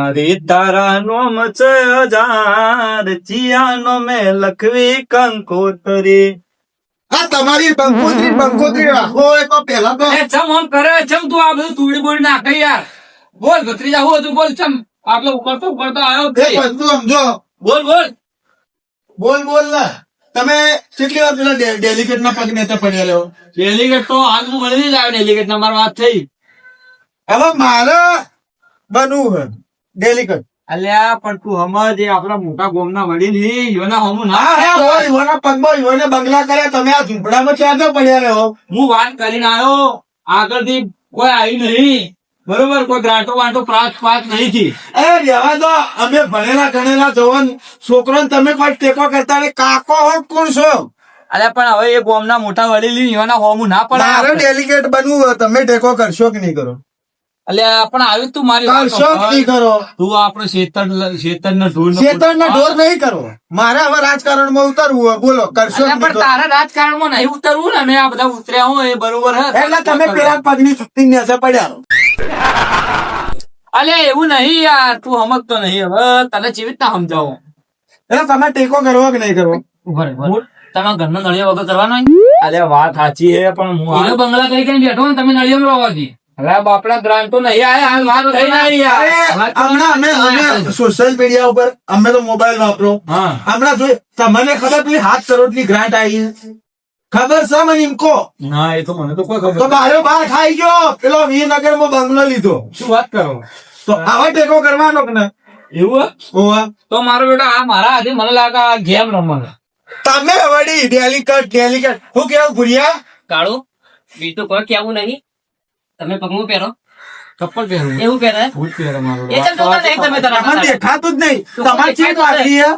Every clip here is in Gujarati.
અરે તારા નોમ છે હજાર, ચિયાનો મેં લખવી કંકોત્રી. આ તમારી બંકોત્રી રાખો એ તો પેલા તો ચમ આમ કરે ચમ તું આ બધું તુડી બોડી નાખે યાર. બોલ ભત્રીજા હું હતું બોલ ચમ આટલો ઉકળતો આવ્યો એ બધું સમજો. બોલ બોલ. બોલ ના તમે કેટલી વાર પેલા ડેલિકેટ ના પગ નેતા પડ્યા લેવો. ડેલિગેટ તો આજ હું મળી જ આવ્યો ડેલિગેટ ના મારી વાત થઈ. હવે મારે બનવું છે ડેલિકેટ. અલ્યા પણ તું સમજ, એ આપડા મોટા ગોમના વડીલ હી, યોના હમું ના હા હા હોય યુવાના પગમાં યુવાને બંગલા કર્યા. તમે આ ઝૂંપડામાં ક્યાં તો પડ્યા રહો. હું વાત કરીને આવ્યો, આગળથી કોઈ આવી નહીં. બરોબર, કોઈ ગ્રાંટો વાંટો પાસ નહીં થી. એ રહેવા દો, અમે ભણેલા ગણેલા જવાન છોકરો ને તમે કોઈ ટેકો કરતા નહીં. કાકો હો કોણ છો? અલ્યા પણ હવે એ ગોમના મોટા વડીલ હી, યોના હોમું ના મારે પડે. ડેલિકેટ બનવું હોય, તમે ટેકો કરશો કે નહીં કરો? અલ્યા પણ આવ્યું તું મારી વાત કરશો કે નહીં સાંભળ. કરો? તું આપડે શેતરના ઢોર શેતરના ઢોર નહીં કરો. મારે હવે રાજકારણમાં ઉતરવું હોય, બોલો કરશો કે અલ્યા નહીં પણ કરો? તારા રાજકારણમાં નહીં ઉતરવું ને, અમે આ બધા ઉતર્યા હું એ બરોબર હે. એટલે તમે પેલા પગની ચૂંટણી નેસે પડ્યા રહો. અલ્યા એવું નહીં યાર, તું સમજતો નહીં. હવે તને જેવી રીતના સમજાવો. એટલે તમે ટેકો કરવો કે નહીં કરવો? તમે ઘરનો નળિયા વગર કરવાનો અલ્યા વાત સાચી હે, પણ હું એનો બંગલા કરી કરીને બેઠો ને તમે નળિયામાં રહો છી. અલ્યા બાપડા ગ્રાન્ટો નહીં આયા, હાલ વાત થઈ નહીં યાર. હમણાં અમે સોશિયલ મીડિયા ઉપર અમે તો મોબાઈલ વાપરો. હા હમણાં જોઈ તમને ખબર પેલી 7 કરોડની ગ્રાન્ટ આવી છે? ખબર છે મને એમ કહો. ના, એ તો મને તો કોઈ તો ખબર બારે બાર ખાઈ ગયો પેલો વિનગર માં બંગલો લીધો. શું વાત કરો. તો આવા ટેકો કરવાનો કે ના? એવું હે? ઓવા. તો મારો બેટો આ મારા હાથે મને લાગે આ ગેમ રમવાનો. તમે વળી ડેલિકેટ હું કેવું ભૂરિયા? કાળું બીજું કોઈ કેવું નહીં. તમે પગલું પહેરો ચપ્પલ પહેરવું એવું પહેરે ભૂત પહેરે મારો એ ચમ જોતા નહીં તમે તારા તમને દેખાતું જ નહીં. તમારી ચી પાઘડી છે?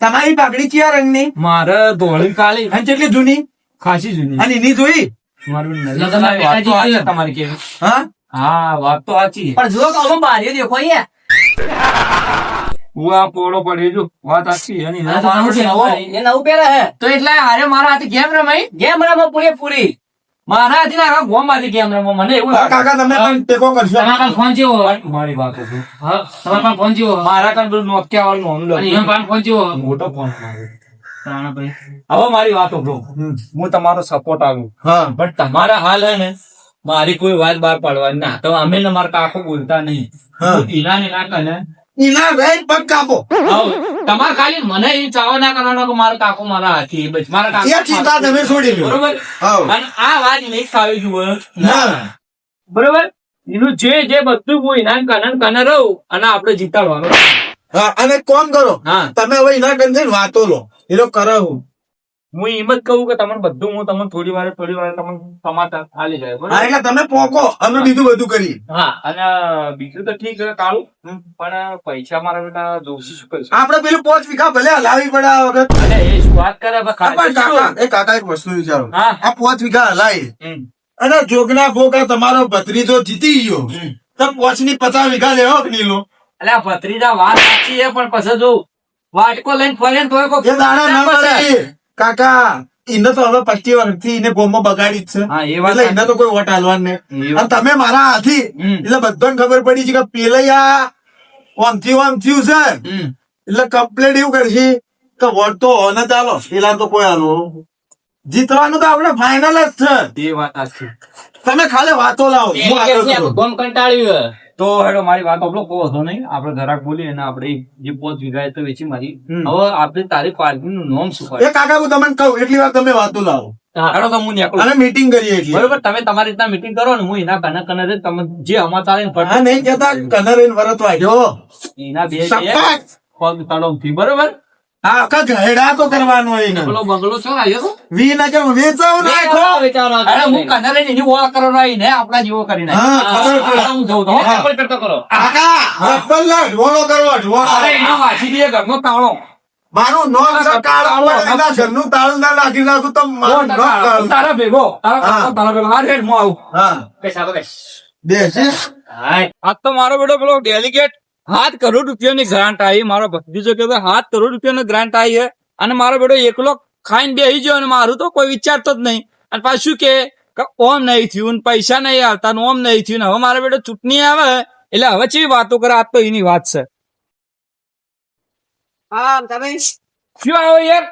તમારી પાઘડી કયા રંગની મારે ધોળી કાળી અને કેટલી જૂની ખાસી જૂની. અને એની જોઈ? મારું નહીં. લગન માં વાત તો બેટા સાચી જીત્યો. તમારી કેવી. હા હા વાત તો સાચી. પણ જો કહું બારીઓ દેખો અહીંયા. હું આ પોળો પડ્યો છું, વાત સાચી હે નહીં. એ નવું પહેરે હે તો એટલે હારે મારા હાથે ગેમ રમાઈ. ગેમ રમો પૂરી મારા હાથે ના આખા ગોમ માંથી ગેમ રમો. મને એવું હા, લાગે. કાકા તમે પણ ટેકો કરશો? તમારા પાસે ફોન જેવો હોય. મારી વાત હતો. હા, તમારા પાસે ફોન જેવો હોય. મારા કાન પેલું નોકિયા વાળું નાનું અને લખ્યું. એના પાસે ફોન જેવો હોય. મોટો ફોન મારો. રાણાભાઈ. હવે મારી વાત સાંભળો. હું તમારો સપોર્ટ આવું, હા પણ તમારા હાલ હે ને મારી કોઈ વાત બહાર પાડવાની ના. તો અમે ને મારા કાકો બોલતા નહીં. હા. હું ઈના ને ના કરે. એના વેન પગ કાપો. તમારે ખાલી મને એ ચાવા ના કરવાનો કે મારો કાકો મારા હાથી બસ મારા એ ચિંતા તમે છોડી દો. બરોબર. હાઉ. અને આ વાત નહીં ખાવી જોઈએ. ના બરોબર. એનું જે બધું હું ઇનામ કને રહું અને આપણે જીતાડવાનું. હા, અને કોમ કરો હા, તમે હવે એના કંઈ વાતો લો એ તો કરે હું. હું એમ જ કહું કે તમને બધું હું તમને થોડી વાર તમને સમાચાર ખાલી જાય. હા બરોબર? એટલે તમે પોકો અમે બીજું બધું કરીએ. હા. અને બીજું તો ઠીક છે કાળું, પણ પૈસા મારા બેટા જોશી શું કરશે. આપડે પેલું 5 વીઘા ભલે હલાવી પડે આ વખત. અરે એ શું વાત કરે હવે પણ ખાલી કાકા શું? કાકા એક વસ્તુ વિચારો. હા. આ 5 વીઘા હલાવી હમ. અને જોગના ભોગા તમારો ભત્રીજો જીતી ગયો તો 5 ની 50 વીઘા લેવો કે નહીં લો? અલ્યા ભત્રીજા વાત સાચી છે, પણ પછી જો વાટકો લઈને ફરે ને તોય કોઈ એ દાડા ના મળે કાકા. એને તો હવે 25 વર્ષથી એને ગોમમાં બગાડી જ છે. હા, એ વાત એટલે એને તો કોઈ વોટ હાલવાનું નહીં. એ અને વાત. તમે મારા હાથી હમ. એટલે બધાને ખબર પડી છે કે પેલે આ ઓમ થયું છે. હમ. એટલે કમ્પ્લેટ એવું કરશે કે વોટ તો હોને ચાલો પેલા તો કોઈ હાલો. જીતવાનું તો આપણે ફાઇનલ જ છે. એ વાત સાચી. તમે ખાલી વાતો લાવો હું આગળ કરું. ગોમ કંટાળ્યું. તો હેડો મારી વાત આપણો કોઈ હતો નહીં. આપણે ઘરાક બોલી અને આપણે જે 5 વીઘા એ તો વેચી મારી. હમ. હવે આપણે તારી પાર્ટી નું નામ શું કરે? એ કાકા હું તમને કહું એટલી વાર તમે વાતો લાવો હેડો તો હું નીકળું. અને મીટિંગ કરીએ છીએ. બરોબર, તમે તમારી રીતના મીટિંગ કરો ને, હું એના કને રે તમે જે અમાર ને હા નહીં કેતા કનર વરત વાગ્યો એના બે સપાટ. પગ તળોથી. બરોબર. આ આખા ઘેડા તો કરવાનો હોય ને. પેલો બંગલો છો આવ્યો તો? વિનગર વેચાવ નાખો. અરે હું કને રે એની ઓળખ કરવા આવીને આપણા જેવો કરીને. હા ખબર પડે. હું જઉં તો. હા. કોઈ કરતો કરો. કાકા રપ્પલ ના ઢોલો કરવા ઢોલો. અરે એનો વાંચી દે ઘરનો તાળો. મારું નોમ છે કાળ આપણે એના ઘરનું તાળું ના નાખી નાખું તો મારું નોમ કાળ. તારા ભેગો હા. તારા ભેગો. હા રેડ હું આવું. હા બેસ આવો બેસ. દેશે આજ તો મારો બેટો પેલો ડેલિગેટ 7 કરોડ રૂપિયાની ગ્રાન્ટ આવી. મારો ભત્રીજો કે 7 કરોડ રૂપિયાની ગ્રાન્ટ આવી છે અને મારો બેટો એકલો ખાઈને બેસી ગયો અને મારું તો કોઈ વિચારતો જ નહીં. અને પાછું કે ઓમ નહીં થયું ને પૈસા નહીં આવતા ને ઓમ નહીં થયું ને હવે મારો બેટો ચૂંટણી આવે એટલે હવે ચેવી વાતો કરે, આ તો એની વાત છે. હા તમે શું આવો યાર,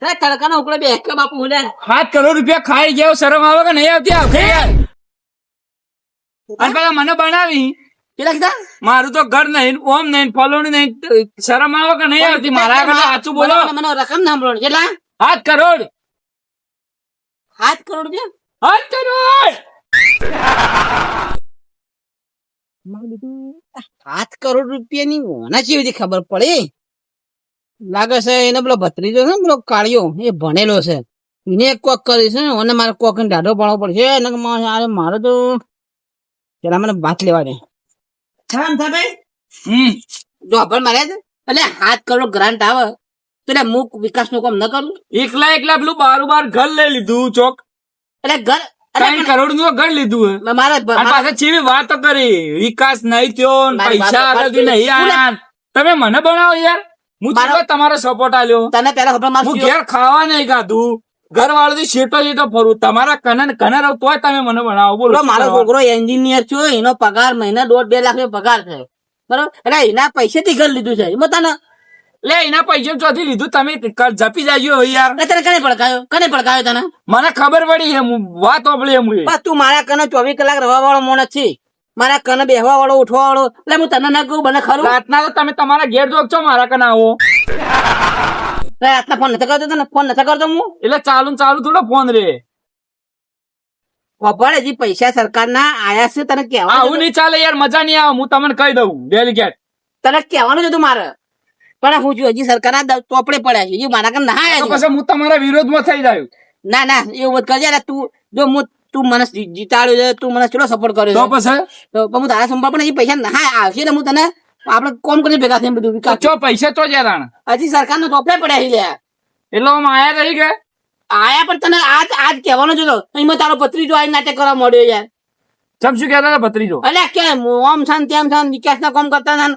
તડકાનો ઉકળે બે કે બાપુ હું 7 કરોડ રૂપિયા ખાઈ ગયા, શરમ આવે કે નહીં આવતી? આવશે યાર. અને પેલા મને બનાવી, કેટલા કીધા મારું તો ઘર નહીં, ઓમ નહીં, ફલોનું નહીં, શરમ આવે કે નહીં આવતી? મારા આગળ સાચું બોલો. મને રકમ સાંભળો કેટલા 7 કરોડ, 7 કરોડ રૂપિયા 8 કરોડ. 7 કરોડ રૂપિયાની ઓના જેવી ખબર પડી લાગે છે. એને પેલો ભત્રીજો છે ને પેલો કાળિયો, એ ભણેલો છે, એને એક કોક કરી છે અને મારે કોક દાઢો પાડવો પડશે. એને મારે તો પેલા મને વાત લેવા દે. જો પણ મારે એટલે 7 કરોડ ગ્રાન્ટ આવે તો એટલે હું વિકાસ નું કામ ન કરું. એકલા પેલું બાર ઘર લઈ લીધું ચોક, એટલે ઘર 3 કરોડ નું ઘર લીધું હે. મારે અને પાછા ચેવી વાતો કરી, વિકાસ નહીં થયો ને મારી પૈસા વાત આગળ નહીં આયા. તમે મને બનાવો યાર, હું તો તમારો સપોર્ટ આલ્યો. તને પેલા ખબર હું મારું ઘેર ખાવા નહીં ખાધું, ઘર વાળો શેટો ફરું, તમારા કનર તોય તમે મને બનાવો. બોલો મારો છોકરો એન્જિનિયર છો, એનો પગાર મહિના 1.5-2 લાખ નો પગાર છે બરોબર. એટલે એના પૈસેથી ઘર લીધું છે એમાં તને લે એના પૈસા ચોથી લીધું, તમે જપી જાજો યાર. તને કને પડકાયો તને મને ખબર પડી છે, વાત ઓપડી એમ. બસ તું મારા કને 24 કલાક રહેવા વાળો માણસ છે, મારા કને બેહવા વાળો ઉઠવા વાળો. એટલે હું તને ના કહું બને ખરું. રાતના તો તમે તમારા ઘેર જોગ છો, મારા કને આવો રાતના ફોન નથી કરતો, તને ફોન નથી કરતો હું. એટલે ચાલુ થોડો ફોન રે. ખબર હજી પૈસા સરકારના આયા છે, તને આવું કહેવાનું નહીં ચાલે યાર, મજા નહીં આવે. હું તમને કહી દઉં ડેલિકેટ, તને કહેવાનું જ હતું મારે, પણ હું જો હજી સરકારના ચોપડે પડ્યા છે, એ મારા કને ના તો આયા છે. પછી હું તમારા વિરોધમાં થઈ જાય. ના એવું મત કરજે. તું જો તું મને જીતાડ્યો છે, તું મને ચલો સપોર્ટ કર્યો તો છે, પછી તો હું તારા સંભાળ પણ હજી પૈસા ના આવશે ને હું તને આપણે કોમ કરીને ભેગા થઈને બધું વિકાસ. ચો પૈસા તો જરા હજી સરકારનો ચોપડે પડ્યા છે લ્યા. એટલે આમ આયા રહી ગયા. આયા પણ તને આજ કહેવાનો જ હતો. એમાં તારો ભત્રીજો આ નાટક કરવા મળ્યો યાર. સબ શું કહેતા હતા ભત્રીજો? અલ્યા કે આમ છાન તેમ છાન વિકાસ ના કામ કરતા હતા.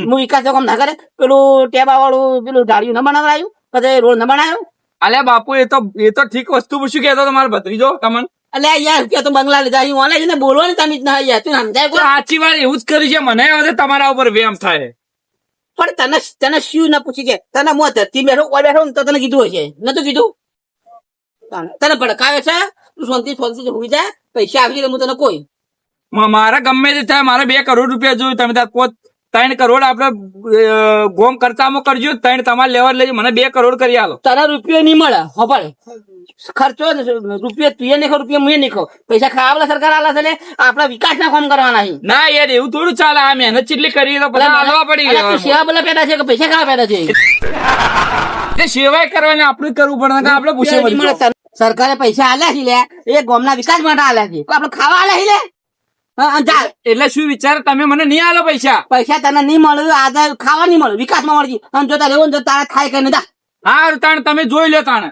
હું વિકાસ ના કામ ના કરે, પેલું ટેબા વાળું પેલું ઢાળિયું ન બનાવડાયું, પછી રોડ ન બનાવ્યો. અલ્યા બાપુ એ તો ઠીક વસ્તુ શું કહેતો તમારો ભત્રીજો તમને? અલ્યા યાર કે તો બંગલા લીધા અહીં ઓનલાઈન ને બોલવો ને તમે ના યાર તું સમજાય કોઈ. સાચી વાત એવું જ કરી છે, મને હવે તમારા ઉપર વેમ થાય. પણ તને શું ના પૂછી કે તને હું ધરતી બેઠો કોઈ બેઠો ને તો તને કીધું હશે, નતું કીધું? તને ભડકાવે છે, તું શાંતિ હોઈ જાય, પૈસા આવી હું તને કોઈ મારા ગમે તે થાય, મારે 2 કરોડ રૂપિયા જોયું. તમે 3 કરોડ આપડે ગોમ ખર્ચામાં કરજો, 3 તમારે લેવા લેજો, મને 2 કરોડ કરી આલો. તારા રૂપિયો નહીં મળે. ખબર ખર્ચો રૂપિયો તું નહીં ખાવ, રૂપિયો હું નહીં ખાવ. પૈસા ખાવા સરકાર આલા છે, આપડા વિકાસ ના કામ કરવાના છે. ના યાર એવું થોડું ચાલે, આ મહેનત ચેટલી કરી તો પછી હાલવા પડી અલા, તું સેવા બોલા પેદા છે કે પૈસા ખાવા પેદા છે? તે સેવાય કરવાની આપણું જ કરવું પડે, આપડે પૂછે સરકારે પૈસા આલ્યા છે લે, એ ગામના વિકાસ માટે આલ્યા છે, આપડે ખાવા આલ્યા છે લે. હા, જા. એટલે શું વિચાર તમે મને નહીં આલો પૈસા? પૈસા તને નહીં મળે, આજે ખાવા નહીં મળે, વિકાસ માં મળશે. અને જો તારે એવું તારા થાય કઈ જા. હા તાણ તમે જોઈ લો તાણ.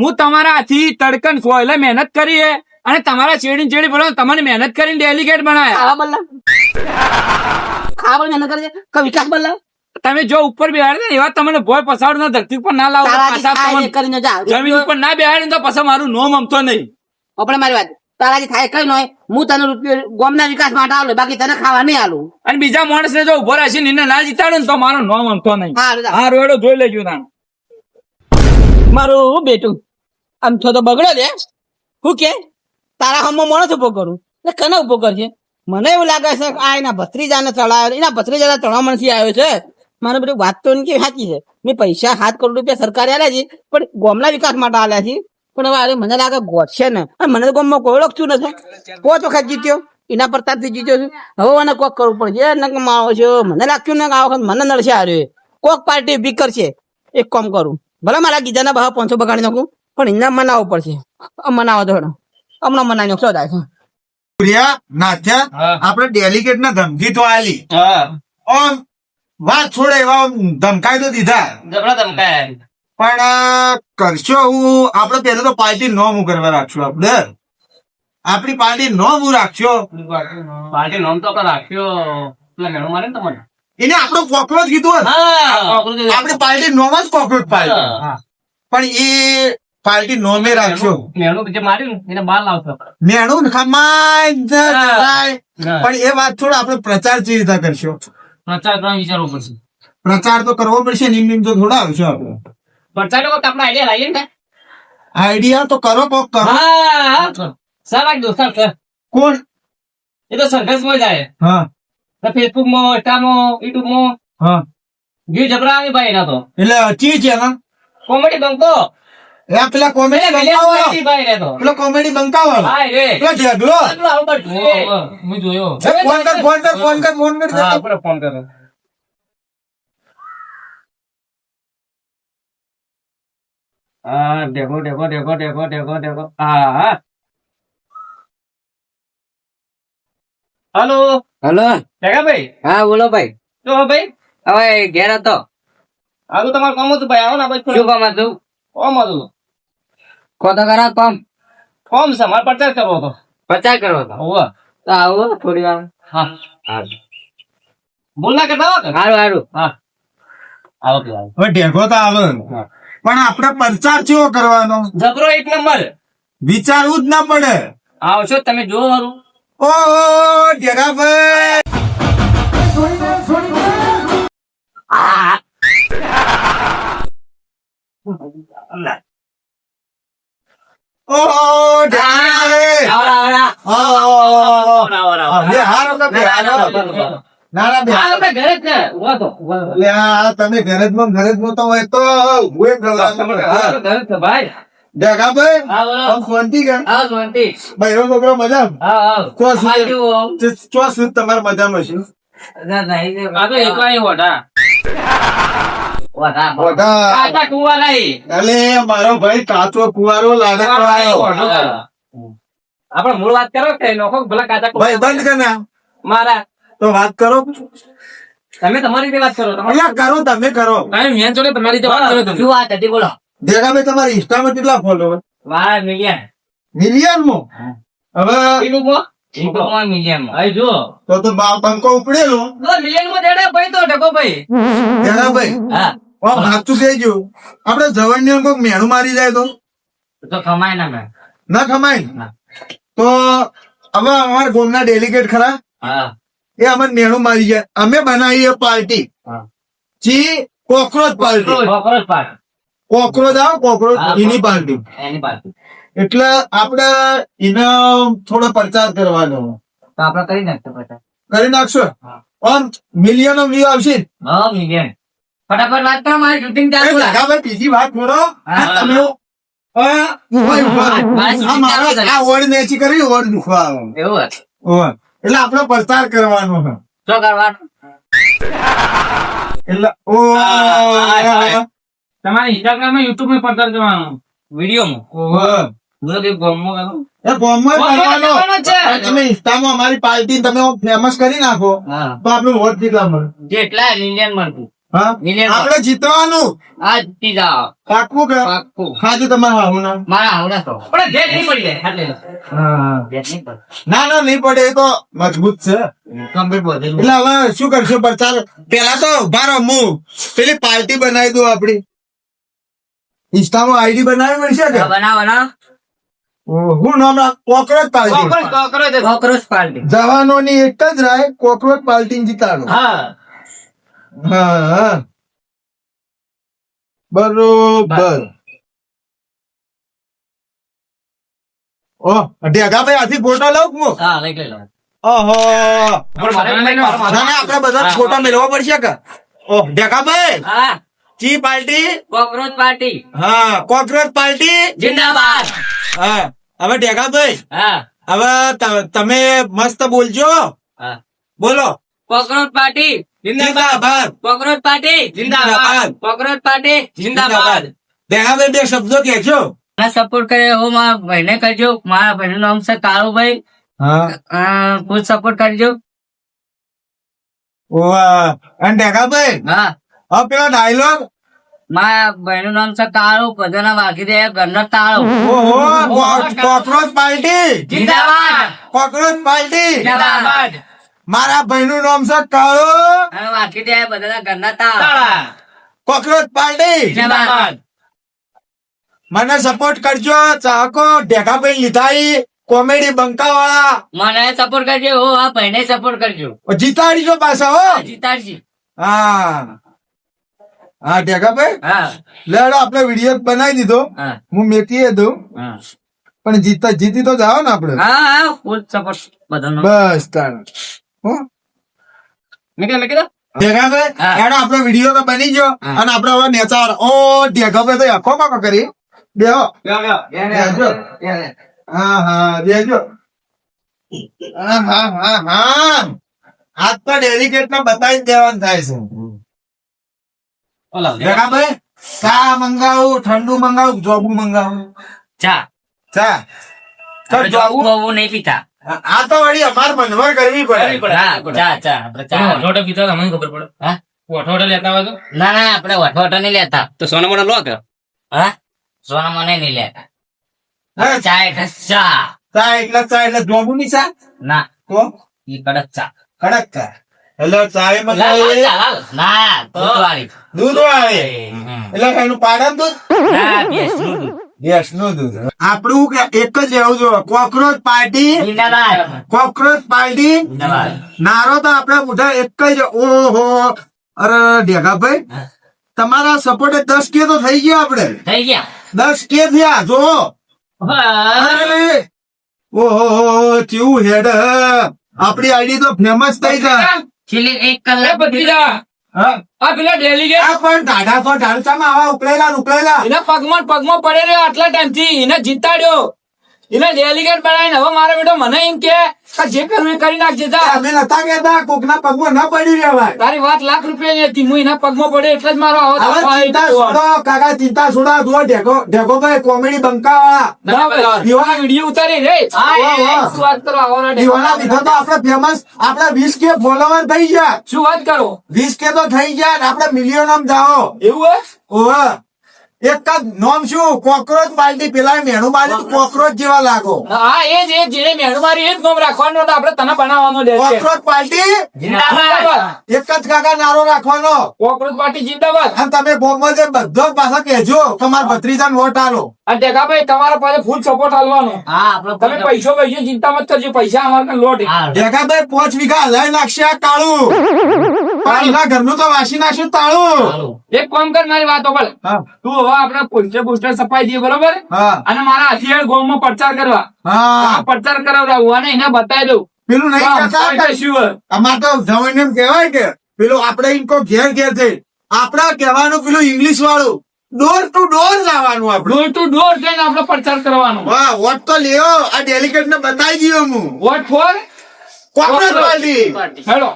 હું તમારા હાથી તડકન એટલે મહેનત કરી હે, અને તમારા ચેડી પડો તમારે મહેનત કરીને ડેલિગેટ બનાયા. ખાવા બદલા ખાવા મહેનત કરે છે કે વિકાસ બદલા? તમે જો ઉપર બેહાડે ને એવા તમને ભોય પસાડ ના ધરતી ઉપર ના લાવો, તારાથી પાછા થાય તમને એ કરીને જા. જમીન ઉપર ના બેહાડે તો પછી મારું નોમ અમતો નહીં. આપણે મારી વાત તારાથી થાય કઈ નહીં. હું તને રૂપિયો ગામના વિકાસ માટે આલું, બાકી તને ખાવા નહીં આલું. અને બીજા માણસ ને જો ઉભો રહેશે ને એને ના જીતાડે ને તો મારો નોમ અમતો નહીં. હા હા રોડો જોઈ લેજો તાણ. મારું બેટું આમ તો બગડો દે. હું કે તારા હમમાં માણસ ઉભો કરું એટલે કને ઉભો કરશે? મને એવું લાગે છે કે આ એના ભત્રીજાને ચડાવ્યો, એના ભત્રીજા ચડાવણથી આવ્યો છે. મારે બધું વાત તો કે સાચી છે. મેં પૈસા 7 કરોડ રૂપિયા સરકારે આલ્યા છે, પણ ગામના વિકાસ માટે આલ્યા છે. પણ હવે મને લાગે ગોઠશે ને, અને મને તો ગામમાં કોઈ ઓળખતું નથી. 5 વખત જીત્યો, એના પ્રતાપથી જીત્યો છું. હવે મને કોક કરવું પડશે. માવો છે, મને લાગતું ને આ વખત મને નડશે આવ્યો. કોક પાર્ટી ઉભી કરશે. એક કામ કરું, ભલે મારા ગીજાના ભાવ 500 બગાડી નાખું, પણ એના મનાવવું પડશે. મનાવો તો હમણાં મનાવી નાખશો. નાથ્યા આપડે ડેલિગેટ ના ધમકી તો આલી, આમ વાત છોડે એવા ધમકાઈ તો દીધા, પણ કરશો હું આપડે પેલું તો પાર્ટી નોમ કરવા રાખશું. આપડી પાર્ટી નોમ હું રાખશો, પાર્ટી નોમ તો રાખ્યો પેલા મેળો મારે ને તમને. એને આપણો કોકરોચ કીધું હોત. આપડી પાર્ટી નોમ જ કોકરોચ પાર્ટી, પણ એ પાર્ટી નોમે રાખશો. મેણું જે માર્યું ને એને બહાર લાવશો. મેણું ને ખમાય ને જરાય. હા. પણ એ વાત છોડ, આપણે પ્રચાર કેવી રીતે કરશો? પ્રચાર કરવા વિચારવો પડશે. પ્રચાર તો કરવો પડશે ને, એમ તો થોડા આવશો આપણે. પ્રચાર લોકો આપણે આઈડિયા લાવીએ ને. આઈડિયા તો કરો, કોક કરો. હા સર આ દોસ્તાર સર કોણ? એ તો સરઘસમાં જાય. હા ફેસબુક માં, ઇન્સ્ટામાં, યુટ્યુબ માં હા. વ્યૂ જબરા આવે ભાઈ એના તો. એટલે ચી છે ને? કોમેડી બંકો. એ પેલા કોમેડી બંકાવાળો. ભાઈ એને તો. પેલો કોમેડી બંકાવાળો. હા રે. પેલો ઢેગલો. આટલું આવું બધું. હું જોયો. એ ફોન કર, ફોન કર, ફોન કર, ફોન કર. હા આપણે ફોન કરો. હા દેખો. હા. હાલો હલો જગા ભાઈ. હા બોલો ભાઈ. તો ભાઈ હવે ઘેર હતો. આવું તમારું કામ હતું ભાઈ. આવો ને ભાઈ. શું કામ હતું? કોમ હતું. કો તો કરા કામ. કોમ છે મારે પ્રચાર કરવો હતો. પ્રચાર કરવો હતો. હોવે. તો આવો થોડી વાર. હા હારું બોલ ના કરતા આવો કે? હારું. હા આવો કે આવો. હવે ઢેગો તો આવે. પણ આપણે પ્રચાર કેવો કરવાનો? જબરો એક નંબર. વિચારવું જ ના પડે. આવશો તમે જોવો મારું. ઓ ઢેગાભાઈ. ઓ ઢેગાભાઈ. બે હારો તો બે હારો. ના ના બે હા હારો. આપણે ઘરે જ છે. ઉભા તો. એટલે આ તમે ઘરે જ તો હોય તો હું એમ કરવાનું. હા. ઘરે જ છે ભાઈ. ઢેગાભાઈ, હા બોલો. આમ શાંતિ કે? હા શાંતિ. બૈરો છોકરો મજામાં? હા હા. ચોસ આ કેવું? ચોસ તમારે મજામાં છે? આ તો એકલા અહીં હોટા. ઓઢા. કાચા કુવા નહીં. અલે મારો ભાઈ કાચો કુવારો લાડકડો આવ્યો. આપણે મૂળ વાત કરો કે નોખો ભલા કાચા કુવા. ભાઈ બંધ કર ના. મારા તો વાત કરો. તમે તમારી રીતે વાત કરો. અલ્યા કરો, તમે કરો. મેં જોડે તમારી રીતે વાત કરો તમે. શું વાત હતી બોલો. ઢેગાભાઈ તમારા ઇન્સ્ટામાં કેટલા ફોલોવર? વાહ મિલિયન. મિલિયનમાં? હવે યુટ્યુબમાં મિલિયન. આઈ જો. તો બંકો ઉપડેલો. મિલિયન માં દેડે ભાઈ તો ઢકો ભાઈ. ઢેગાભાઈ, હા આમ સાચું કહેજો. આપણે જવણને કોઈક મેણું મારી જાય તો કમાય ના મેં. ના ખમાય. તો હવે અમારા ગામના ડેલિગેટ ખરા, હા એ અમને મેણું મારી જાય. અમે બનાવીએ પાર્ટી. હા. ચી cockroach party. Cockroach part. Cockroach આવો, કોકરોચ હા, એની પાર્ટી. એની પાર્ટી. એટલે આપણે એને થોડો પ્રચાર કરવાનો. તો આપણે કરી નાખતો પછી. કરી નાખશો. હા. આમ મિલિયનો વ્યૂ આવશે. હા મિલિયન. ફટાફટ વાત કરો મારી શૂટિંગ એ ચાલુ છે. ઢાકાભાઈ બીજી વાત છોડો. હા. તમે મારી shooting ચાલુ છે. આ ઓળ નેચી કરી, ઓળ દુખવા આવે. એવું હતું. ઓળ. એટલે આપણે પ્રચાર કરવાનો છે. શું કરવાનું? એટલે તમારે ઇન્સ્ટાગ્રામ માં યુટ્યુબ માં પ્રચાર કરવાનો વિડીયો માં. એ ગામમાં કરવાનો. કરવાનો છે. અને તમે ઇન્સ્ટામાં અમારી પાર્ટી તમે ફેમસ કરી નાખો તો આપણે વોટ કેટલા મળે? જેટલા મિલિયન મળતું. હા, મિલિયન. આપણે જીતવાનું. આ જીતી જાઓ. પાકું કે? પાક્કું. હાજુ તમારે આવું ના. મારા આવડા તો. પણ ભેટ નહીં પડી જાય. એટલે હા. ભેટ નહીં પડે. ના નહીં પડે, એ તો મજબૂત છે. કમ્પ્લીટ બધેલું. એટલે હવે શું કરશો પ્રચાર? પેલા તો ભારો હું પેલી પાર્ટી બનાવી દઉં આપડી. ઇન્સ્ટામાં આઈડી બનાવી મળશે કે? બનાવો. હું નામ કોકરોચ પાર્ટી. Cockroach party. જવાનોની એક જ રાય, કોકરોચ પાર્ટી જીતાડો. હા હા બરોબર. ઓ ઢેગાભાઈ આથી ફોટો લઉં હું. હા લઈ લો. ઓહો. ના આપણે બધા ફોટો મેળવવા પડશે કે? ઓહ ઢેગાભાઈ, હા ચી પાર્ટી? કોકરોચ પાર્ટી હા, કોકરોચ પાર્ટી જિંદાબાદ. હા. હવે ઢેગાભાઈ, હા હવે તમે મસ્ત બોલજો. હા. બોલો. કોકરોચ પાર્ટી જિંદાબાદ. કોકરોચ પાર્ટી જિંદાબાદ. કોકરોચ પાર્ટી જિંદાબાદ. ઢેગાભાઈ બે શબ્દો કહેજો. સપોર્ટ કરે હું મારા ભાઈને કરજો. મારા ભાઈનું નામ છે કાળુભાઈ. હા. ખુદ સપોર્ટ કરજો. વાહ. અને ઢેગાભાઈ, હા હવે પેલો ડાયલોગ. મારા ભાઈનું નામ છે કાળુ. બધાના વાગી દે ઘરનો તાળો. ઓહો, કોકરોચ પાર્ટી જિંદાબાદ. Cockroach party. જિંદાબાદ. મારા ભાઈનું નામ છે કાળો. અને વાગી દે બધાના ઘરના તાળા. Cockroach party. જિંદાબાદ. મને સપોર્ટ કરજો ચાહકો ઢેકાભાઈ લીધા કોમેડી બંકા વાળા મને સપોર્ટ કરજો હો આ ભાઈને સપોર્ટ કરજો જીતાડીજો પાછા હો જીતાડજી હા હા ઢેકાભાઈ હા લેડો આપણે વિડીયો બનાવી દીધો હા હું મેકીએ દઉં હા પણ જીતી તો જાઓ ને આપણે હા ફૂલ સપોર્ટ બધાનો બસ તાણ હો મેં કીધું ઢેકાભાઈ હા. એનો આપણો વિડીયો તો બની ગયો હા. અને આપણે હવે નેચા ઓ ઢેકાભાઈ તો આખો કાકો કરી બેહો બેહજો. હા હા બેહજો હા હા હા હા આજ તો ડેલિકેટ ને બતાવી જ દેવાનું થાય છે ઢેકાભાઈ ચા મંગાવું ઠંડુ મંગાવું જોબુ મંગાવું ચા ચા તો આપણે જોબુ જોવું હોવું નહીં પીતા આ તો વળી અમાર મનવર કરવી પડે હા ચા ચા આપણે ચા વઠોટો પીતા તમને ખબર પડે હા વઠોટો લેતા હોય તો ના ના આપણે વઠોટો નહીં લેતા તો સોના મોના લો કે હા સોના મને નહીં લેતા હા, ચા એટલે ચા ચા એટલે જોબુ ની ચા ના તો ઈ કડક ચા કડક ચા એટલે ચા એ લાલ, મંગાવી ચા, લાલ. ના દૂધવાળી. દૂધ વાળી એટલે એનું પાડન દૂધ ના ભેંસનું દૂધ. યસ નું દૂધ આપણું કે એક જ એવું જો કોકરોચ પાર્ટી જિંદાબાદ. કોકરોચ પાર્ટી જિંદાબાદ. નારો તો આપડે મોઢા એક જ ઓહો અરે ઢેગાભાઈ હા. તમારા સપોર્ટે 10K તો થઈ ગયા આપડે થઈ ગયા 10K થયા જો અરે ઓહો કેવું હેડ આપડી આઈડી તો ફેમસ થઈ જાય છેલ્લી એક એ કલાક ભત્રીજા હા આ પેલા ડેલીગેટ આ પણ દાદા તો ઢાળચામાં આવા ઉકળેલા એના પગમાં પડે રહ્યો આટલા ટાઈમ થી એને જીતાડ્યો એને ડેલીગેટ બનાવીને હવે મારો બેટો મને એમ કે જે કરવું એ કરી નાખજે જા અમે નતા કેતા કોકના પગમાં ન પડી રહેવાય તારી વાત લાખ રૂપિયાની હતી હું એના પગમાં પડે એટલે જ મારો આવો હવે તાપ આવી ચિંતા ગયો. છોડો કાકા ચિંતા છોડો જુઓ ઢેકોભાઈ કોમેડી બંકા વાળા બરાબર. દીવાના વિડીયો ઉતારી રે હા, વાહ, વાહ. શું વાત કરો આવવાના દીવાના દીધો તો આપણે ફેમસ આપણે 20K ફોલોવર થઈ ગયા શું વાત કરો 20K તો થઈ ગયા ને આપણે મિલિયન જાઓ એવું હે? ઓહો એક જ નામ શું કોકરોચ પાર્ટી પેલા મેણું મારી કોકરોચ જેવા લાગો હા એ જ જેને મેણું મારી એ જ નામ રાખવાનું હતું. આપણે તને બનાવવાનો ડેલીગેટ. કોકરોચ પાર્ટી જિંદાબાદ. એક જ કાકા નારો રાખવાનો કોકરોચ પાર્ટી જિંદાબાદ. અને તમે બોમ્બે જે બધો પાછા કહેજો તમારા ભત્રીજાને વોટ આલો અને ટેકાભાઈ તમારા પાસે ફૂલ સપોર્ટ આલવાનો હા આપણો તમે પૈસો ચિંતા મત કરજો પૈસા અમારે લોટ હા. ઢેકાભાઈ 5 વીઘા હલાઈ નાખશે આ કાળું પણ એના ઘરનું તો વાસી નાખ્યું તાળું ચાલો. એક કામ કર મારી વાતો પર હા તું હવે આપણે પોસ્ટર પોસ્ટર છપાઈ દઈએ બરોબર હા અને મારા હાથીયાળ ગામમાં પ્રચાર કરવા હા પ્રચાર કરાવડાવું અને એને બતાવી દઉં પેલું નહીં બસ, કહેતા હોય તો શું હોય? અમાર તો જવાન એમ કહેવાય કે પેલું આપણે ઇનકો ઘેર ઘેર છે આપડા કહેવાનું પેલું ઇંગ્લિશ વાળું ડોર ટુ ડોર લાવવાનું આપણે ડોર ટુ ડોર જઈને આપણે પ્રચાર કરવાનો વાહ વોટ તો લ્યો આ ડેલિકેટ ને બતાવી દયો હું vote for cockroach party hello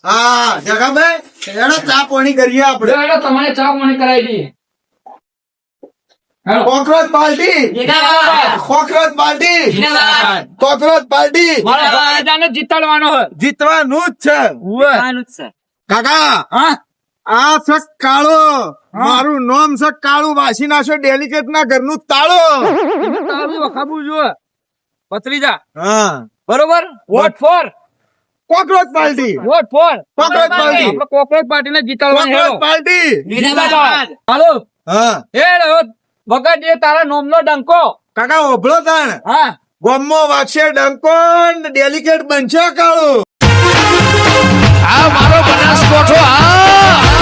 હા જગાભાઈ એનો ચા પાણી કરીએ આપણે હેલો તમારે ચા પાણી કરાવી દઈએ હેલો કોકરોચ પાર્ટી જિંદાબાદ. કોકરોચ પાર્ટી જિંદાબાદ. કોકરોચ પાર્ટી મારા ભત્રીજાને જીતાડવાનો હોય જીતવાનું જ છે કાકા હા આ છે કાળો મારું નામ છે કાળું વાસી નાખો ડેલિકેટ ના ઘરનું તાળો તારું વખાવું જોઈએ ભત્રીજા હા બરોબર vote for cockroach party vote for cockroach party આપણે કોકરોચ પાર્ટીને જીતાડવાની કોકરોચ હેલો પાર્ટી જિંદાબાદ. હાલો હા હેલો વગર એ તારા નોમનો ડંકો કાકા ઓભળો તાણ હા ગોમો વાગશે ડંકો ને ડેલિકેટ બનશે કાળું આ મારો બનાસકોઠો આ